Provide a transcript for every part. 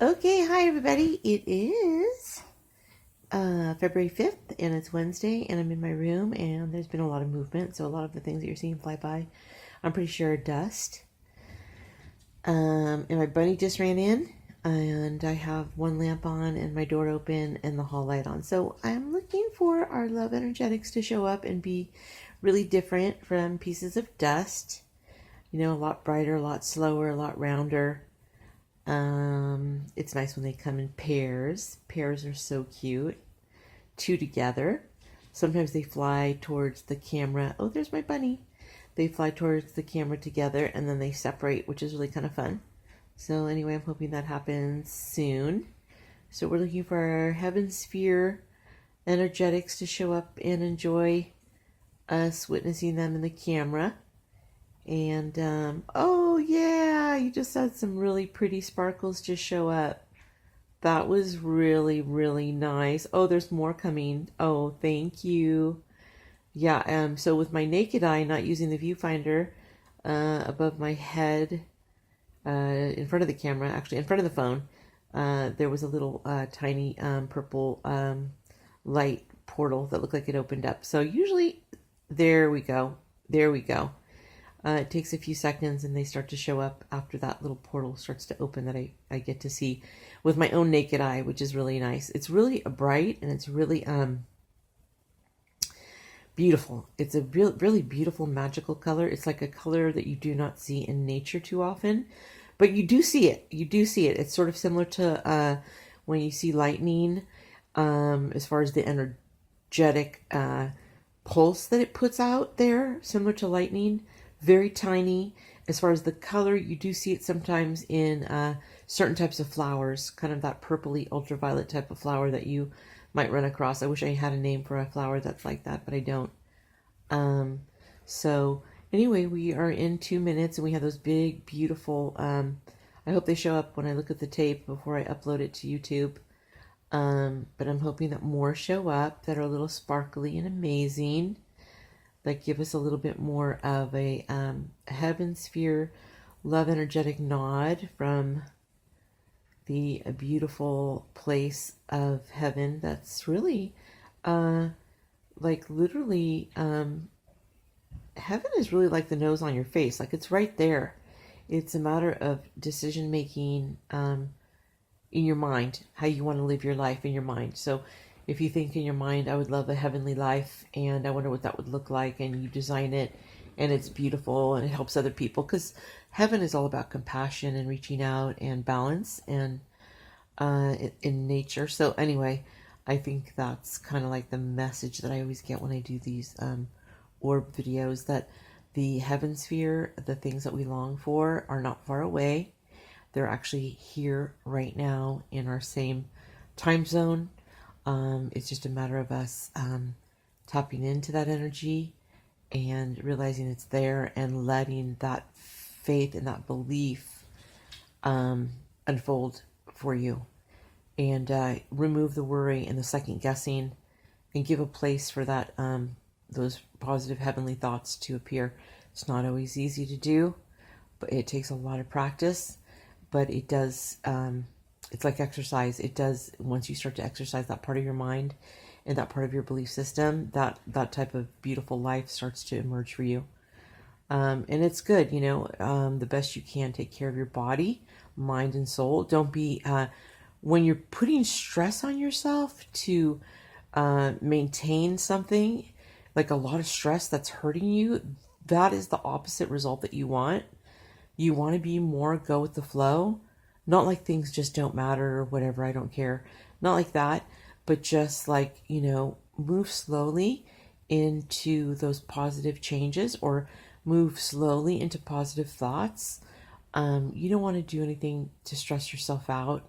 Okay, hi everybody. It is February 5th and it's Wednesday and I'm in my room and there's been a lot of movement, so a lot of the things that you're seeing fly by, I'm pretty sure are dust. And my bunny just ran in and I have one lamp on and my door open and the hall light on. So I'm looking for our love energetics to show up and be really different from pieces of dust. You know, a lot brighter, a lot slower, a lot rounder. It's nice when they come in pairs. Pairs are so cute. Two together. Sometimes they fly towards the camera. Oh, there's my bunny. They fly towards the camera together and then they separate, which is really kind of fun. So anyway, I'm hoping that happens soon. So we're looking for our heaven sphere energetics to show up and enjoy us witnessing them in the camera. And, oh yeah, you just had some really pretty sparkles just show up. That was really, really nice. Oh, there's more coming. Oh, thank you. Yeah, so with my naked eye, not using the viewfinder, above my head, in front of the camera, actually in front of the phone, there was a little, tiny, purple, light portal that looked like it opened up. So usually, there we go. There we go. It takes a few seconds and they start to show up after that little portal starts to open that I get to see with my own naked eye, which is really nice. It's really bright and it's really beautiful. It's a really beautiful magical color. It's like a color that you do not see in nature too often, but you do see it. You do see it. It's sort of similar to when you see lightning, as far as the energetic pulse that it puts out there, similar to lightning. Very tiny. As far as the color, you do see it sometimes in certain types of flowers, kind of that purpley ultraviolet type of flower that you might run across. I wish I had a name for a flower that's like that, but I don't. So anyway, we are in 2 minutes and we have those big, beautiful, I hope they show up when I look at the tape before I upload it to YouTube. But I'm hoping that more show up that are a little sparkly and amazing, that give us a little bit more of a heaven sphere love energetic nod from the beautiful place of heaven that's really like literally heaven is really like the nose on your face, like it's right there. It's a matter of decision making in your mind, how you want to live your life in your mind. So if you think in your mind, I would love a heavenly life and I wonder what that would look like, and you design it and it's beautiful and it helps other people, because heaven is all about compassion and reaching out and balance and in nature. So anyway, I think that's kind of like the message that I always get when I do these orb videos, that the heaven sphere, the things that we long for, are not far away. They're actually here right now in our same time zone. It's just a matter of us tapping into that energy and realizing it's there and letting that faith and that belief unfold for you, and remove the worry and the second guessing and give a place for that those positive heavenly thoughts to appear. It's not always easy to do, but it takes a lot of practice, but it does. It's like exercise. It does, once you start to exercise that part of your mind and that part of your belief system, that type of beautiful life starts to emerge for you. And it's good, you know, the best you can take care of your body, mind, and soul. Don't be, when you're putting stress on yourself to maintain something, like a lot of stress that's hurting you, that is the opposite result that you want. You want to be more go with the flow. Not like things just don't matter or whatever, I don't care. Not like that, but just like, you know, move slowly into those positive changes, or move slowly into positive thoughts. You don't want to do anything to stress yourself out.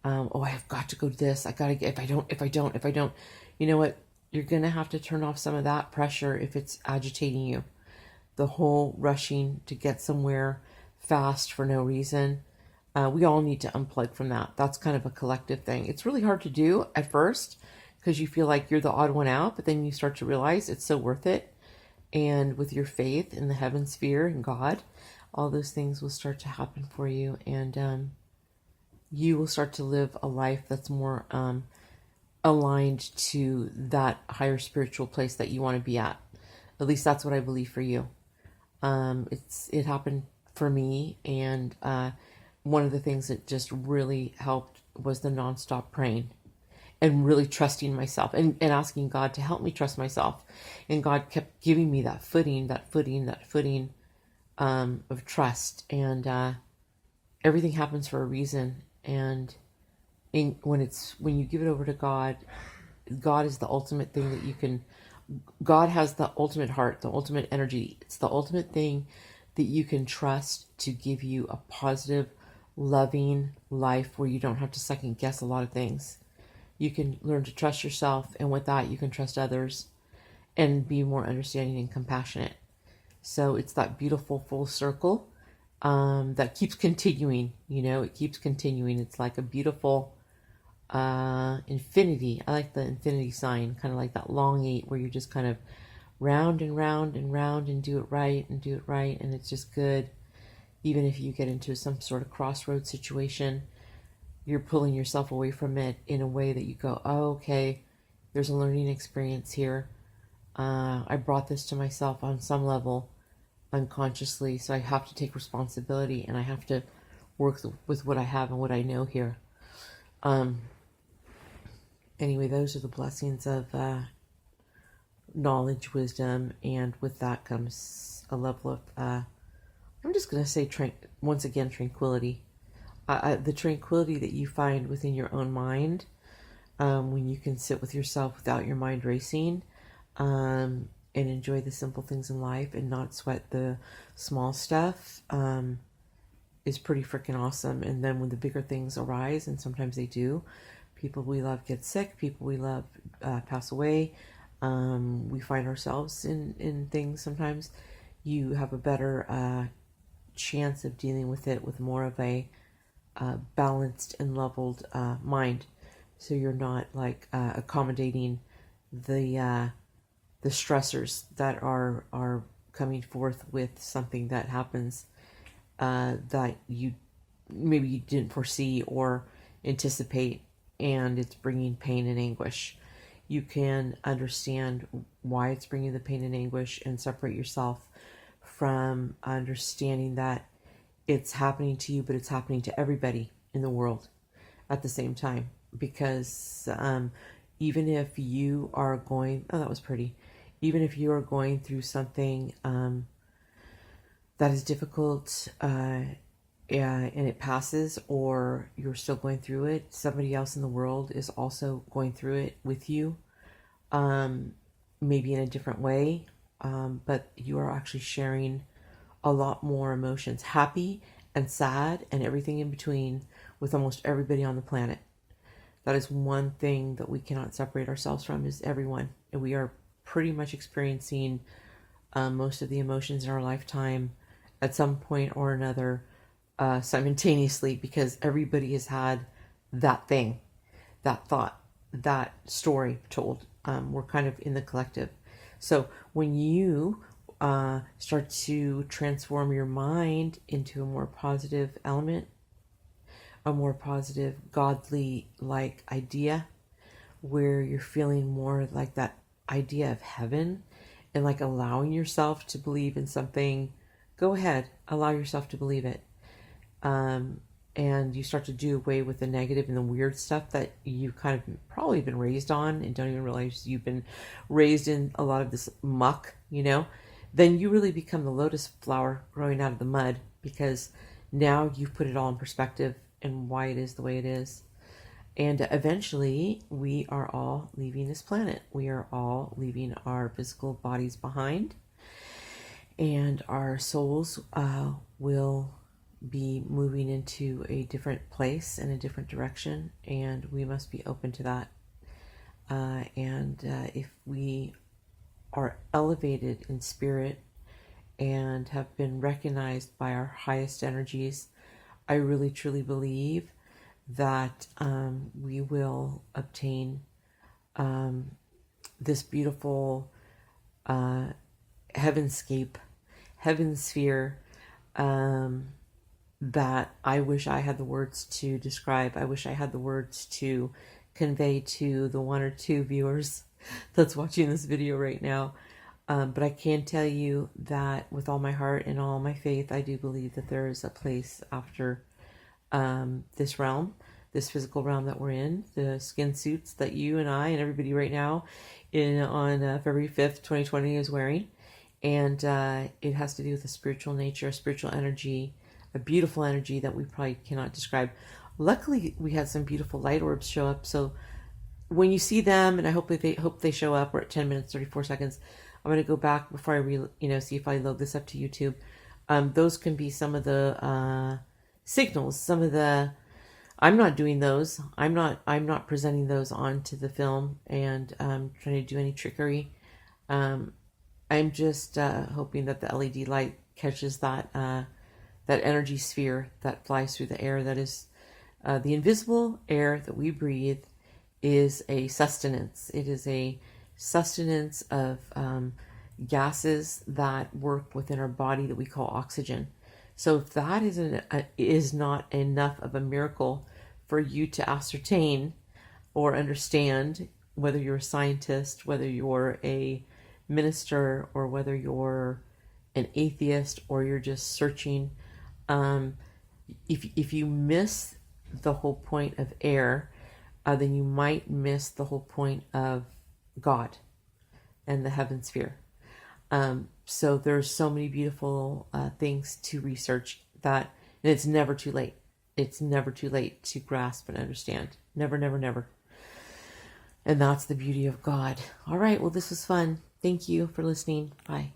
Oh, I have got to go to this. I got to get, if I don't, you know what? You're going to have to turn off some of that pressure if it's agitating you. The whole rushing to get somewhere fast for no reason. We all need to unplug from that. That's kind of a collective thing. It's really hard to do at first because you feel like you're the odd one out, but then you start to realize it's so worth it. And with your faith in the heaven sphere and God, all those things will start to happen for you. And you will start to live a life that's more aligned to that higher spiritual place that you want to be at. At least that's what I believe for you. It happened for me, and one of the things that just really helped was the nonstop praying and really trusting myself and asking God to help me trust myself. And God kept giving me that footing of trust. And everything happens for a reason. And when you give it over to God, God is the ultimate thing that you can. God has the ultimate heart, the ultimate energy. It's the ultimate thing that you can trust to give you a positive, loving life where you don't have to second guess a lot of things. You can learn to trust yourself, and with that, you can trust others and be more understanding and compassionate. So it's that beautiful full circle that keeps continuing. It keeps continuing. It's like a beautiful infinity. I like the infinity sign, kind of like that long 8 where you're just kind of round and round and round and do it right, and it's just good. Even if you get into some sort of crossroads situation, you're pulling yourself away from it in a way that you go, oh, okay, there's a learning experience here. I brought this to myself on some level unconsciously, so I have to take responsibility, and I have to work with what I have and what I know here. Anyway, those are the blessings of knowledge, wisdom, and with that comes a level of, I'm just going to say, once again, tranquility. The tranquility that you find within your own mind when you can sit with yourself without your mind racing and enjoy the simple things in life and not sweat the small stuff is pretty freaking awesome. And then when the bigger things arise, and sometimes they do, people we love get sick, people we love pass away, we find ourselves in things sometimes, you have a better chance of dealing with it with more of a balanced and leveled mind. So you're not like accommodating the stressors that are coming forth with something that happens that you didn't foresee or anticipate, and it's bringing pain and anguish. You can understand why it's bringing the pain and anguish and separate yourself from understanding that it's happening to you, but it's happening to everybody in the world at the same time. Because even if you are going, oh, that was pretty. Even if you are going through something that is difficult and it passes, or you're still going through it, somebody else in the world is also going through it with you, maybe in a different way, but you are actually sharing a lot more emotions, happy and sad and everything in between, with almost everybody on the planet. That is one thing that we cannot separate ourselves from, is everyone. And we are pretty much experiencing most of the emotions in our lifetime at some point or another simultaneously, because everybody has had that thing, that thought, that story told. We're kind of in the collective. So when you start to transform your mind into a more positive element, a more positive, godly like idea, where you're feeling more like that idea of heaven and like allowing yourself to believe in something, go ahead, allow yourself to believe it. And you start to do away with the negative and the weird stuff that you've kind of probably been raised on and don't even realize you've been raised in a lot of this muck, then you really become the lotus flower growing out of the mud, because now you've put it all in perspective and why it is the way it is. And eventually we are all leaving this planet. We are all leaving our physical bodies behind, and our souls will be moving into a different place and a different direction, and we must be open to that. And if we are elevated in spirit and have been recognized by our highest energies, I really truly believe that we will obtain this beautiful heavenscape, heavensphere, that I wish I had the words to describe. I wish I had the words to convey to the one or two viewers that's watching this video right now. But I can tell you that with all my heart and all my faith, I do believe that there is a place after this realm, this physical realm that we're in, the skin suits that you and I and everybody right now on February 5th, 2020 is wearing. And it has to do with a spiritual nature, a spiritual energy, a beautiful energy that we probably cannot describe. Luckily, we had some beautiful light orbs show up. So when you see them, and I hope they show up, we're at 10 minutes, 34 seconds. I'm going to go back before I see if I load this up to YouTube. Those can be some of the signals, some of the, I'm not doing those. I'm not presenting those onto the film and trying to do any trickery. I'm just hoping that the LED light catches that energy sphere that flies through the air. That is the invisible air that we breathe is a sustenance. It is a sustenance of gases that work within our body that we call oxygen. So if that is not enough of a miracle for you to ascertain or understand, whether you're a scientist, whether you're a minister, or whether you're an atheist, or you're just searching, if you miss the whole point of air, then you might miss the whole point of God and the heaven sphere. So there's so many beautiful things to research that, and it's never too late. It's never too late to grasp and understand. Never, never, never. And that's the beauty of God. All right, well, this was fun. Thank you for listening. Bye.